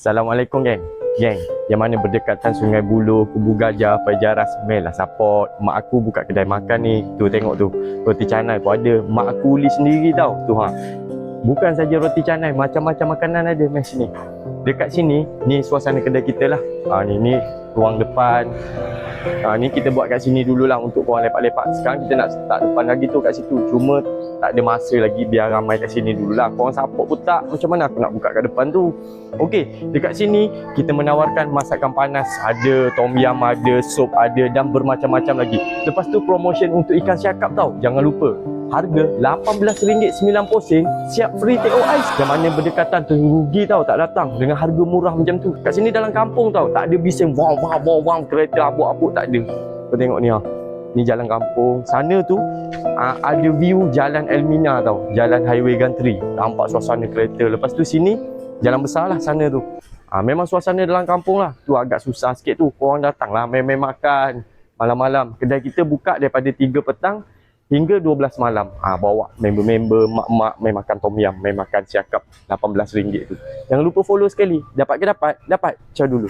Assalamualaikum geng. Geng, yang mana berdekatan Sungai Buloh, Kubu Gajah, Pajaras, Mel lah support. Mak aku buka kedai makan ni. Tu tengok tu, roti canai pun ada. Mak aku uli sendiri tau. Tu ha. Bukan saja roti canai, macam-macam makanan ada mai sini. Dekat sini, ni suasana kedai kita lah. Ni ruang depan. Ni kita buat kat sini dululah untuk korang lepak-lepak. Sekarang kita nak start depan lagi tu kat situ. Cuma tak ada masa lagi, biar ramai kat sini dululah. Korang support pun tak, macam mana aku nak buka kat depan tu. Okey, dekat sini kita menawarkan masakan panas. Ada tom yum, ada sup, ada dan bermacam-macam lagi. Lepas tu promotion untuk ikan siakap tau. Jangan lupa. Harga RM18 9 posing, siap free TO ais. Yang mana berdekatan tu rugi tau tak datang dengan harga murah macam tu. Kat sini dalam kampung tau, tak ada bising wow kereta abuk-abuk, tak ada. Kau tengok ni ha. Ni jalan kampung. Sana tu ada view jalan Elmina tau, jalan highway Gantry. Nampak suasana kereta. Lepas tu sini jalan besar lah sana tu. Memang suasana dalam kampung lah. Tu agak susah sikit tu. Korang datang lah main-main makan malam-malam. Kedai kita buka daripada 3 petang hingga 12 malam. Bawa member-member, mak-mak main makan tom yum, main makan siakap RM18 tu. Jangan lupa follow sekali. Dapat ke dapat? Dapat. Ciao dulu.